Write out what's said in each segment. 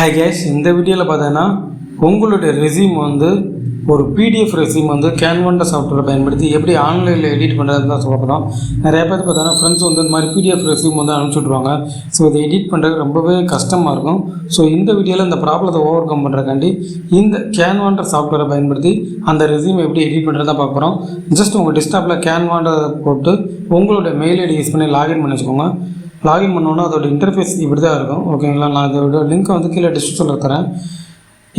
Hi guys, இந்த வீடியோவில் பார்த்தீங்கன்னா உங்களுடைய ரெஸ்யூம் ஒரு பிடிஎஃப் ரெஸ்யூம் கேன்வான்ற சாஃப்ட்வேரை பயன்படுத்தி எப்படி ஆன்லைனில் எடிட் பண்ணுறதுன்னு தான் சொல்ல போகிறோம். நிறைய பேர் பார்த்தீங்கன்னா ஃப்ரெண்ட்ஸ் இந்த மாதிரி பிடிஎஃப் ரெஸ்யூம் அனுப்பிச்சி விட்ருவாங்க. ஸோ இதை எடிட் பண்ணுறது ரொம்பவே கஷ்டமாக இருக்கும். ஸோ இந்த வீடியோவில் இந்த ப்ராப்ளத்தை ஓவர் கம் பண்ணுறக்காண்டி இந்த கேன்வான்ற சாஃப்ட்வேரை பயன்படுத்தி அந்த ரெஸ்யூம் எப்படி எடிட் பண்ணுறதா பார்க்க போகிறோம். ஜஸ்ட் உங்கள் டெஸ்க்டாப்பில் கேன்வான்றதை போட்டு உங்களுடைய மெயில் ஐடி யூஸ் பண்ணி லாகின் பண்ணி வச்சுக்கோங்க. லாகின் பண்ணோன்னா அதோட இன்டர்ஃபேஸ் இப்படி தான் இருக்கும். ஓகேங்களா, நான் அதோட லிங்க்கை கீழே டிஸ்கிரிப்ஷனில் தரேன்.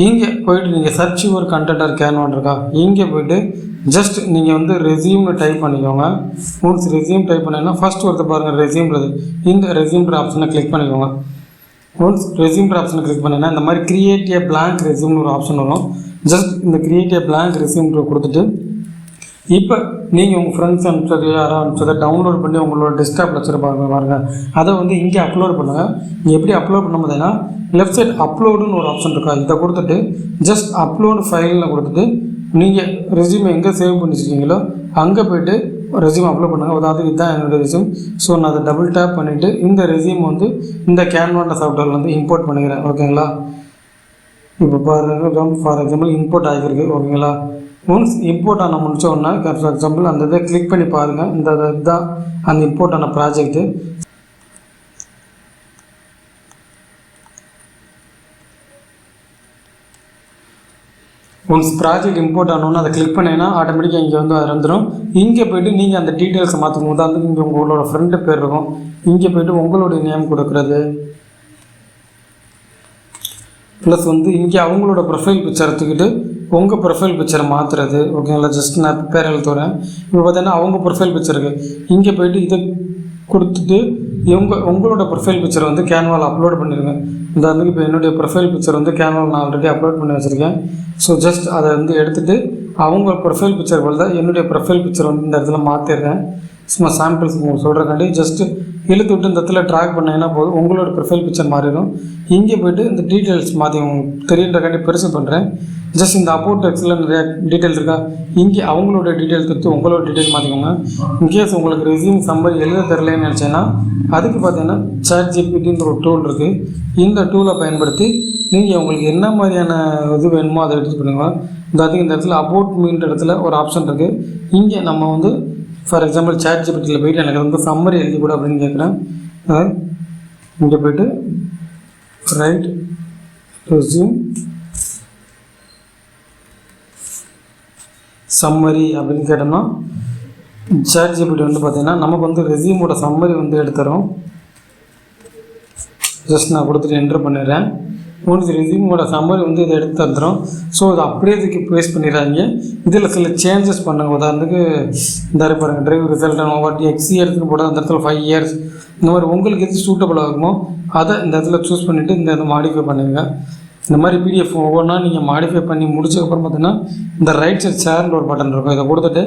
இங்கே போய்ட்டு நீங்கள் சர்ச் யுவர் கண்டென்ட் ஆர் கேன்வான் இருக்கா, இங்கே போய்ட்டு ஜஸ்ட் நீங்கள் ரெஸ்யூம்னு டைப் பண்ணிக்கோங்க. ஒன்ஸ் ரெஸ்யூம் டைப் பண்ணிங்கன்னா ஃபஸ்ட் ஒருத்தர் பாருங்கள் ரெஸ்யூம்ன்றது, இந்த ரெஸ்யூம்ன்ற ஆப்ஷனை கிளிக் பண்ணிக்கோங்க. ஒன்ஸ் ரெஸ்யூம்ன்ற ஆப்ஷனை கிளிக் பண்ணிங்கன்னா இந்த மாதிரி கிரியேட் ஏ பிளாங்க் ரெஸ்யூம்னு ஒரு ஆப்ஷன் வரும். ஜஸ்ட் இந்த கிரியேட் ஏ பிளாங்க் ரெஸ்யூம்ன்ற கொடுத்துட்டு இப்போ நீங்கள் உங்கள் ஃப்ரெண்ட்ஸ் அனுப்பிச்சது யாரோ அனுப்பிச்சதை டவுன்லோட் பண்ணி உங்களோட டெஸ்க்டாப்பில் வச்சுருப்பாங்க பாருங்கள். அதை இங்கே அப்லோட் பண்ணுங்கள். நீங்கள் எப்படி அப்லோட் பண்ண போதுன்னா லெஃப்ட் சைட் அப்லோடுன்னு ஒரு ஆப்ஷன் இருக்கா, இதை கொடுத்துட்டு ஜஸ்ட் அப்லோடு ஃபைலில் கொடுத்துட்டு நீங்கள் ரெஸ்யூமை எங்கே சேவ் பண்ணி வச்சுருக்கீங்களோ அங்கே போய்ட்டு ரெஸ்யூம் அப்லோட் பண்ணுங்கள். அதாவது இதுதான் என்னோடய ரெஸ்யூம். ஸோ நான் அதை டபுள் டேப் பண்ணிவிட்டு இந்த ரெஸ்யூம் இந்த கேன்வான்ற சாஃப்ட்வேரில் இம்போர்ட் பண்ணிக்கிறேன். ஓகேங்களா, இப்போ பாருங்கள் ஃபார் எக்ஸாம்பிள் இம்போர்ட் ஆகிருக்கு. ஓகேங்களா, ஒன்ஸ் இம்போர்ட் ஆன முடிச்ச உடனே ஃபார் எக்ஸாம்பிள் அந்த இதை கிளிக் பண்ணி பாருங்கள். இந்த இதுதான் அந்த இம்போர்ட் ஆன ப்ராஜெக்ட்டு. ஒன்ஸ் ப்ராஜெக்ட் இம்போர்ட் ஆனோன்னு அதை கிளிக் பண்ணிங்கன்னா ஆட்டோமேட்டிக்காக இங்கே அது வந்துடும். இங்கே போய்ட்டு நீங்கள் அந்த டீட்டெயில்ஸை மாற்றும் போது இங்கே உங்களோட ஃப்ரெண்டு பேர் இருக்கும். இங்கே போய்ட்டு உங்களுடைய நேம் கொடுக்குறது ப்ளஸ் இங்கே அவங்களோட ப்ரொஃபைல் பிக்சர் எடுத்துக்கிட்டு உங்கள் ப்ரொஃபைல் பிக்சரை மாற்றுறது. ஓகேங்களா, ஜஸ்ட் நான் பேர் எழுத்துறேன். இப்போ பார்த்தீங்கன்னா அவங்க ப்ரொஃபைல் பிக்சருக்கு இங்கே போய்ட்டு இதை கொடுத்துட்டு உங்களோட ப்ரொஃபைல் பிக்சரை கேன்வாவில் அப்லோட் பண்ணிடுங்க. உதாரணத்துக்கு இப்போ என்னுடைய ப்ரொஃபைல் பிக்சர் கேன்வாவில் நான் ஆல்ரெடி அப்லோட் பண்ணி வச்சுருக்கேன். ஸோ ஜஸ்ட் அதை எடுத்துகிட்டு அவங்க ப்ரொஃபைல் பிக்சர் போல் தான் என்னுடைய ப்ரொஃபைல் பிக்சர் இந்த இடத்துல மாற்றிடுறேன். சும்மா சாம்பிள்ஸ் உங்களுக்கு சொல்கிறக்காண்டி ஜஸ்ட்டு இழுத்து விட்டு இந்த இடத்துல ட்ராக் பண்ணிங்கன்னா போதும் உங்களோட ப்ரொஃபைல் பிக்சர் மாறிடும். இங்கே போய்ட்டு இந்த டீட்டெயில்ஸ் மாற்றி உங்களுக்கு தெரியுன்றக்காண்டி பெருசு பண்ணுறேன். ஜஸ்ட் இந்த அபவுட் டெக்ஸ்ட்டில் நிறையா டீட்டெயில் இருக்கா, இங்கே அவங்களோட டீட்டெயில் கொடுத்து உங்களோட டீட்டெயில் மாற்றிக்கோங்க. இன்கேஸ் உங்களுக்கு ரெஸ்யூம் சம்மரி எழுத தெரிலன்னு நினச்சேன்னா அதுக்கு பார்த்தீங்கன்னா ChatGPTன்ற ஒரு டூல் இருக்குது. இந்த டூலை பயன்படுத்தி நீங்கள் உங்களுக்கு என்ன மாதிரியான இது வேணுமோ அதை எடுத்து பண்ணுங்க. இந்த இடத்துல அபவுட் மீன்ற இடத்துல ஒரு ஆப்ஷன் இருக்குது. இங்கே நம்ம ஃபார் எக்ஸாம்பிள் ChatGPTயில் போய்ட்டு எனக்கு சம்மரி எழுதி கூட அப்படின்னு கேட்குறேன். இங்கே போய்ட்டு ரைட் ரெஸ்யூம் சம்மரி அப்படின்னு கேட்டோம்னா ChatGPT பார்த்தீங்கன்னா நமக்கு ரெஸ்யூமோட சம்மரி எடுத்துரும். ஜஸ்ட் நான் கொடுத்துட்டு என்டர் பண்ணிடுறேன். ஒன்ஸ் ரெஸ்யூமோட சம்மரி இதை எடுத்து தந்துடும். ஸோ இதை அப்படியே இதுக்கு பேஸ்ட் பண்ணிடுறாங்க. இதில் சில சேஞ்சஸ் பண்ணுங்க. உதாரணத்துக்கு இந்த பாருங்கள் டிரைவ் ரிசல்ட் வாட்டி X இயர்ஸ்க்கு போட அந்த இடத்துல 5 இயர்ஸ் இந்த மாதிரி உங்களுக்கு எது சூட்டபுள் ஆகுமோ அதை இந்த இடத்துல சூஸ் பண்ணிவிட்டு இந்த இதை மாடிஃபை பண்ணுங்க. இந்த மாதிரி பிடிஎஃப் ஒவ்வொன்றா நீங்கள் மாடிஃபை பண்ணி முடிச்சதுக்கப்புறம் பார்த்தீங்கன்னா இந்த ரைட் சைட் ஷேர்னு ஒரு பட்டன் இருக்கும். இதை கொடுத்துட்டு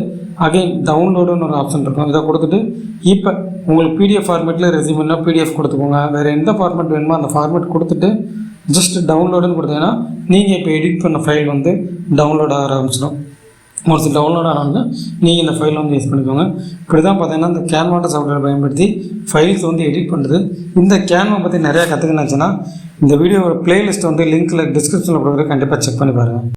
அகைன் டவுன்லோடுன்னு ஒரு ஆப்ஷன் இருக்கும். இதை கொடுத்துட்டு இப்போ உங்களுக்கு பிடிஎஃப் ஃபார்மேட்டில் ரெஸ்யூம்னா பிடிஎஃப் கொடுத்துக்கோங்க. வேறு எந்த ஃபார்மேட் வேணுமோ அந்த ஃபார்மேட் கொடுத்துட்டு ஜஸ்ட் டவுன்லோடுன்னு கொடுத்தீங்கன்னா நீங்கள் இப்போ எடிட் பண்ண ஃபைல் டவுன்லோட் ஆக ஆரம்பிச்சிடும். ஒரு டவுன்லோட் ஆனோன்னா நீங்கள் இந்த ஃபைல் யூஸ் பண்ணிக்கோங்க. இப்படி தான் பார்த்தீங்கன்னா இந்த கேன்வான்ற சாஃப்ட்வேர் பயன்படுத்தி ஃபைல்ஸ் எடிட் பண்ணுறது. இந்த கேன்வா பற்றி நிறையா கற்றுக்கணுச்சுன்னா இந்த வீடியோவோட பிளேலிஸ்ட் லிங்க்கில் டிஸ்கிரிப்ஷனில் கொடுக்குறது கண்டிப்பாக செக் பண்ணி பாருங்கள்.